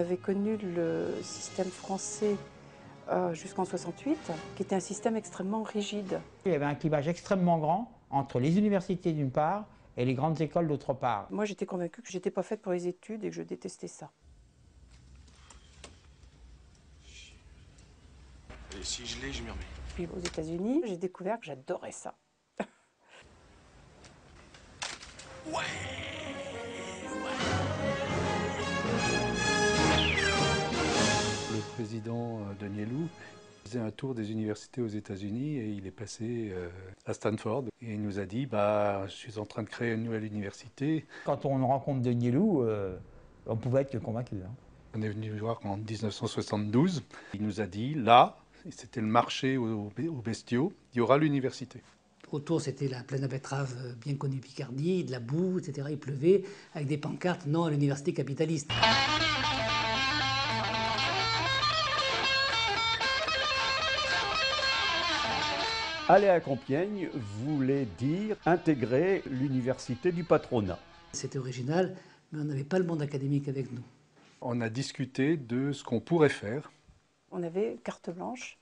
avez connu le système français jusqu'en 68, qui était un système extrêmement rigide. Il y avait un clivage extrêmement grand entre les universités d'une part et les grandes écoles d'autre part. Moi, j'étais convaincue que j'étais pas faite pour les études et que je détestais ça. Et si je l'ai, je m'y remets. Puis aux États-Unis, j'ai découvert que j'adorais ça. Ouais. Le président Danielou faisait un tour des universités aux États-Unis et il est passé à Stanford. Et il nous a dit, je suis en train de créer une nouvelle université. Quand on rencontre Danielou, on pouvait être que convaincu. On est venu le voir en 1972. Il nous a dit, là, c'était le marché aux bestiaux, il y aura l'université. Autour, c'était la plaine à betteraves bien connue Picardie, de la boue, etc. Il pleuvait, avec des pancartes « Non à l'université capitaliste ». Aller à Compiègne voulait dire intégrer l'université du patronat. C'était original, mais on n'avait pas le monde académique avec nous. On a discuté de ce qu'on pourrait faire. On avait carte blanche,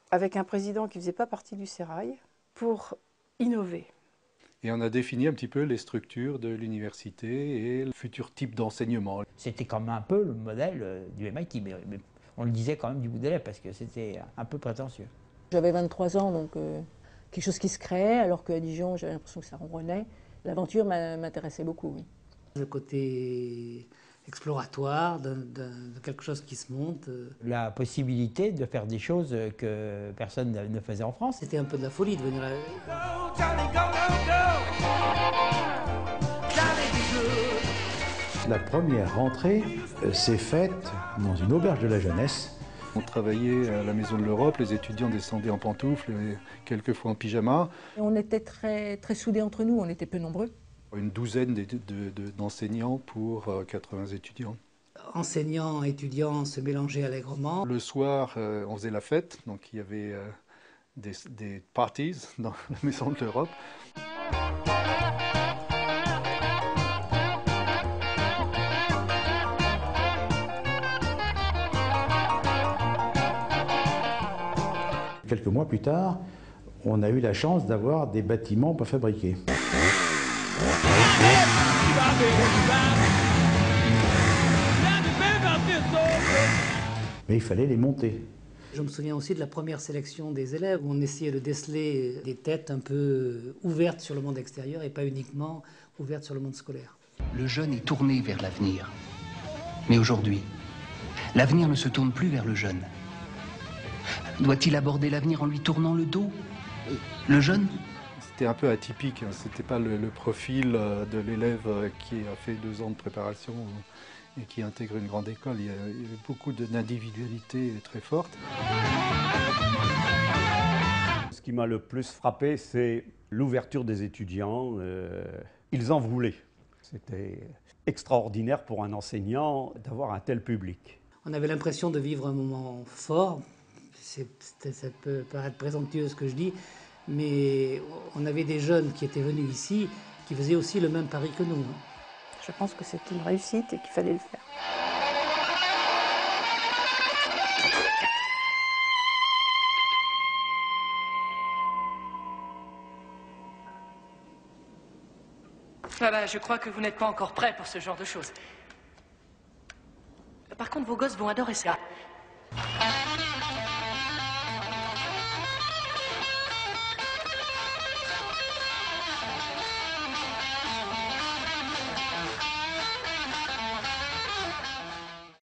avec un président qui ne faisait pas partie du sérail, pour innover. Et on a défini un petit peu les structures de l'université et le futur type d'enseignement. C'était quand même un peu le modèle du MIT, mais on le disait quand même du bout des lèvres parce que c'était un peu prétentieux. J'avais 23 ans, donc quelque chose qui se créait, alors qu'à Dijon, j'avais l'impression que ça ronronnait. L'aventure m'intéressait beaucoup, oui. Le côté exploratoire de quelque chose qui se monte. La possibilité de faire des choses que personne ne faisait en France. C'était un peu de la folie de venir là. La première rentrée s'est faite dans une auberge de la jeunesse. On travaillait à la Maison de l'Europe, les étudiants descendaient en pantoufles, quelquefois en pyjama. Et on était très soudés entre nous, on était peu nombreux. Une douzaine d'enseignants pour 80 étudiants. Enseignants, étudiants se mélangeaient allègrement. Le soir, on faisait la fête, donc il y avait des parties dans la Maison de l'Europe. Quelques mois plus tard, on a eu la chance d'avoir des bâtiments pas fabriqués. Mais il fallait les monter. Je me souviens aussi de la première sélection des élèves où on essayait de déceler des têtes un peu ouvertes sur le monde extérieur et pas uniquement ouvertes sur le monde scolaire. Le jeune est tourné vers l'avenir. Mais aujourd'hui, l'avenir ne se tourne plus vers le jeune. Doit-il aborder l'avenir en lui tournant le dos? Le jeune? C'était un peu atypique, hein. C'était pas le profil de l'élève qui a fait 2 ans de préparation et qui intègre une grande école. Il y avait beaucoup d'individualité très forte. Ce qui m'a le plus frappé, c'est l'ouverture des étudiants. Ils en voulaient. C'était extraordinaire pour un enseignant d'avoir un tel public. On avait l'impression de vivre un moment fort. Ça peut paraître présomptueux ce que je dis, mais on avait des jeunes qui étaient venus ici, qui faisaient aussi le même pari que nous. Je pense que c'était une réussite et qu'il fallait le faire. Voilà, je crois que vous n'êtes pas encore prêt pour ce genre de choses. Par contre, vos gosses vont adorer ça.